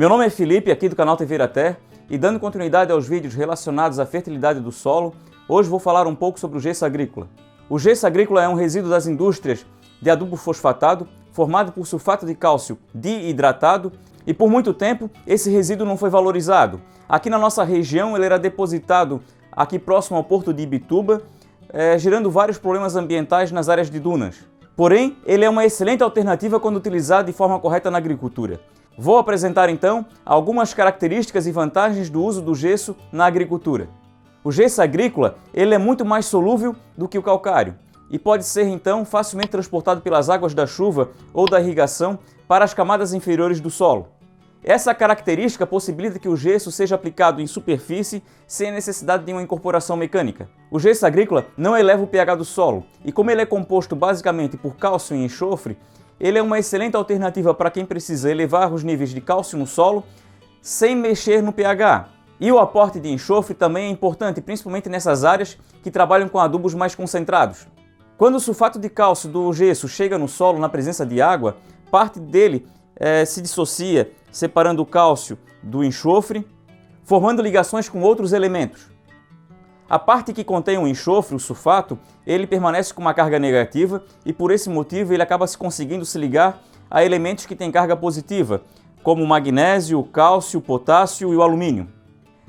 Meu nome é Felipe, aqui do canal TV Iraté, e dando continuidade aos vídeos relacionados à fertilidade do solo, hoje vou falar um pouco sobre o gesso agrícola. O gesso agrícola é um resíduo das indústrias de adubo fosfatado, formado por sulfato de cálcio diidratado, e por muito tempo esse resíduo não foi valorizado. Aqui na nossa região ele era depositado aqui próximo ao porto de Ibituba, gerando vários problemas ambientais nas áreas de dunas. Porém, ele é uma excelente alternativa quando utilizado de forma correta na agricultura. Vou apresentar então algumas características e vantagens do uso do gesso na agricultura. O gesso agrícola ele é muito mais solúvel do que o calcário e pode ser então facilmente transportado pelas águas da chuva ou da irrigação para as camadas inferiores do solo. Essa característica possibilita que o gesso seja aplicado em superfície sem a necessidade de uma incorporação mecânica. O gesso agrícola não eleva o pH do solo e, como ele é composto basicamente por cálcio e enxofre, ele é uma excelente alternativa para quem precisa elevar os níveis de cálcio no solo sem mexer no pH. E o aporte de enxofre também é importante, principalmente nessas áreas que trabalham com adubos mais concentrados. Quando o sulfato de cálcio do gesso chega no solo na presença de água, parte dele se dissocia, separando o cálcio do enxofre, formando ligações com outros elementos. A parte que contém o enxofre, o sulfato, ele permanece com uma carga negativa e por esse motivo ele acaba conseguindo se ligar a elementos que têm carga positiva, como o magnésio, o cálcio, o potássio e o alumínio.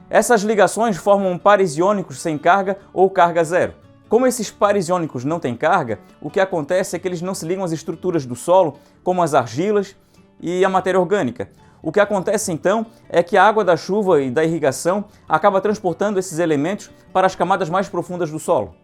Essas ligações formam pares iônicos sem carga ou carga zero. Como esses pares iônicos não têm carga, o que acontece é que eles não se ligam às estruturas do solo, como as argilas e a matéria orgânica. O que acontece então é que a água da chuva e da irrigação acaba transportando esses elementos para as camadas mais profundas do solo.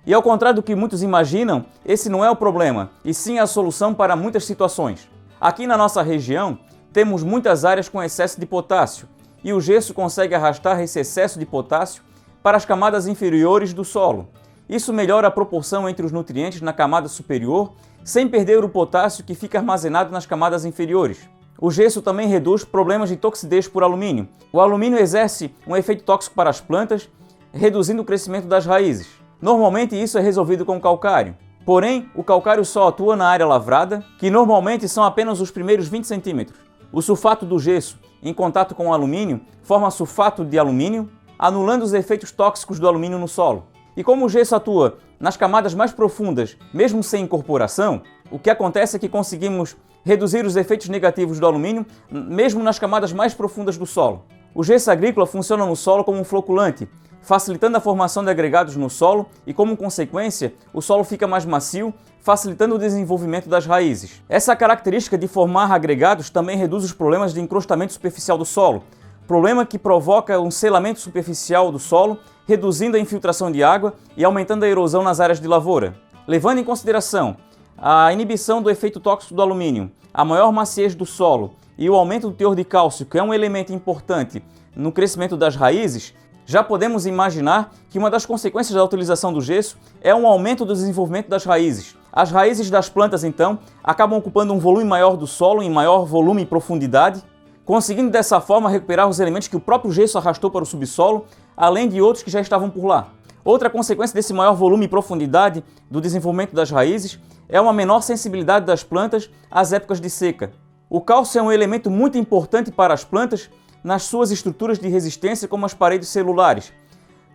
E ao contrário do que muitos imaginam, esse não é o problema, e sim a solução para muitas situações. Aqui na nossa região, temos muitas áreas com excesso de potássio, e o gesso consegue arrastar esse excesso de potássio para as camadas inferiores do solo. Isso melhora a proporção entre os nutrientes na camada superior, sem perder o potássio que fica armazenado nas camadas inferiores. O gesso também reduz problemas de toxidez por alumínio. O alumínio exerce um efeito tóxico para as plantas, reduzindo o crescimento das raízes. Normalmente isso é resolvido com calcário. Porém, o calcário só atua na área lavrada, que normalmente são apenas os primeiros 20 centímetros. O sulfato do gesso, em contato com o alumínio, forma sulfato de alumínio, anulando os efeitos tóxicos do alumínio no solo. E como o gesso atua nas camadas mais profundas, mesmo sem incorporação, o que acontece é que conseguimos reduzir os efeitos negativos do alumínio, mesmo nas camadas mais profundas do solo. O gesso agrícola funciona no solo como um floculante, facilitando a formação de agregados no solo e, como consequência, o solo fica mais macio, facilitando o desenvolvimento das raízes. Essa característica de formar agregados também reduz os problemas de encrustamento superficial do solo, problema que provoca um selamento superficial do solo, reduzindo a infiltração de água e aumentando a erosão nas áreas de lavoura. Levando em consideração a inibição do efeito tóxico do alumínio, a maior maciez do solo e o aumento do teor de cálcio, que é um elemento importante no crescimento das raízes, já podemos imaginar que uma das consequências da utilização do gesso é um aumento do desenvolvimento das raízes. As raízes das plantas, então, acabam ocupando um volume maior do solo, em maior volume e profundidade, conseguindo dessa forma recuperar os elementos que o próprio gesso arrastou para o subsolo, além de outros que já estavam por lá. Outra consequência desse maior volume e profundidade do desenvolvimento das raízes é uma menor sensibilidade das plantas às épocas de seca. O cálcio é um elemento muito importante para as plantas nas suas estruturas de resistência, como as paredes celulares.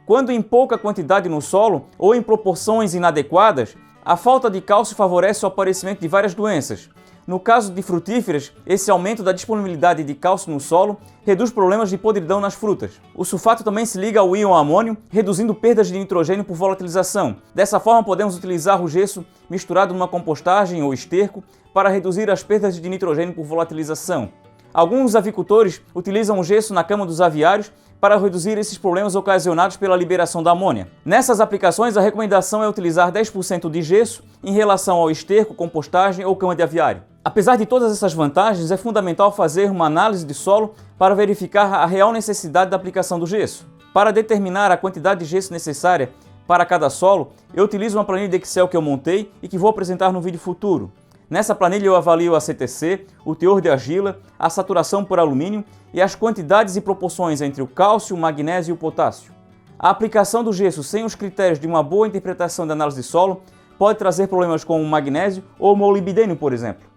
Quando em pouca quantidade no solo ou em proporções inadequadas, a falta de cálcio favorece o aparecimento de várias doenças. No caso de frutíferas, esse aumento da disponibilidade de cálcio no solo reduz problemas de podridão nas frutas. O sulfato também se liga ao íon amônio, reduzindo perdas de nitrogênio por volatilização. Dessa forma, podemos utilizar o gesso misturado numa compostagem ou esterco para reduzir as perdas de nitrogênio por volatilização. Alguns avicultores utilizam o gesso na cama dos aviários para reduzir esses problemas ocasionados pela liberação da amônia. Nessas aplicações, a recomendação é utilizar 10% de gesso em relação ao esterco, compostagem ou cama de aviário. Apesar de todas essas vantagens, é fundamental fazer uma análise de solo para verificar a real necessidade da aplicação do gesso. Para determinar a quantidade de gesso necessária para cada solo, eu utilizo uma planilha de Excel que eu montei e que vou apresentar no vídeo futuro. Nessa planilha eu avalio a CTC, o teor de argila, a saturação por alumínio e as quantidades e proporções entre o cálcio, o magnésio e o potássio. A aplicação do gesso sem os critérios de uma boa interpretação da análise de solo pode trazer problemas como o magnésio ou o molibdênio, por exemplo.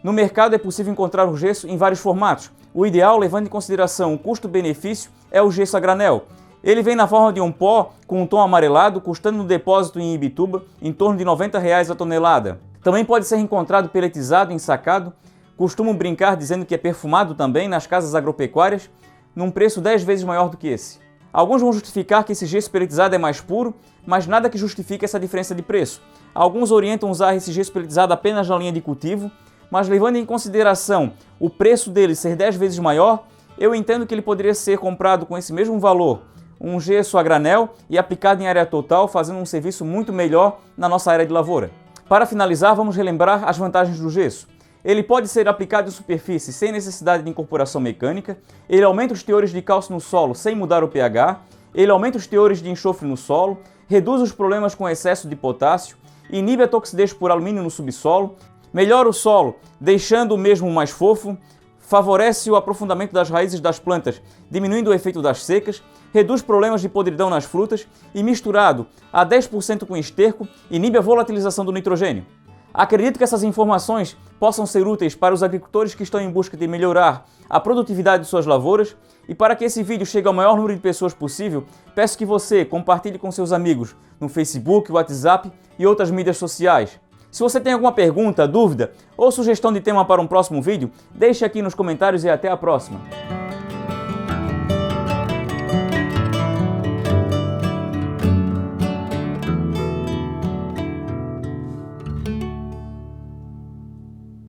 No mercado é possível encontrar o gesso em vários formatos. O ideal, levando em consideração o custo-benefício, é o gesso a granel. Ele vem na forma de um pó com um tom amarelado, custando no depósito em Imbituba em torno de R$ 90 a tonelada. Também pode ser encontrado peletizado, ensacado, costumo brincar dizendo que é perfumado também nas casas agropecuárias, num preço 10 vezes maior do que esse. Alguns vão justificar que esse gesso peletizado é mais puro, mas nada que justifique essa diferença de preço. Alguns orientam usar esse gesso peletizado apenas na linha de cultivo, mas levando em consideração o preço dele ser 10 vezes maior, eu entendo que ele poderia ser comprado com esse mesmo valor, um gesso a granel e aplicado em área total, fazendo um serviço muito melhor na nossa área de lavoura. Para finalizar, vamos relembrar as vantagens do gesso. Ele pode ser aplicado em superfície sem necessidade de incorporação mecânica, ele aumenta os teores de cálcio no solo sem mudar o pH, ele aumenta os teores de enxofre no solo, reduz os problemas com excesso de potássio, inibe a toxidez por alumínio no subsolo, melhora o solo, deixando o mesmo mais fofo, favorece o aprofundamento das raízes das plantas, diminuindo o efeito das secas, reduz problemas de podridão nas frutas e, misturado a 10% com esterco, inibe a volatilização do nitrogênio. Acredito que essas informações possam ser úteis para os agricultores que estão em busca de melhorar a produtividade de suas lavouras, e para que esse vídeo chegue ao maior número de pessoas possível, peço que você compartilhe com seus amigos no Facebook, WhatsApp e outras mídias sociais. Se você tem alguma pergunta, dúvida ou sugestão de tema para um próximo vídeo, deixe aqui nos comentários e até a próxima!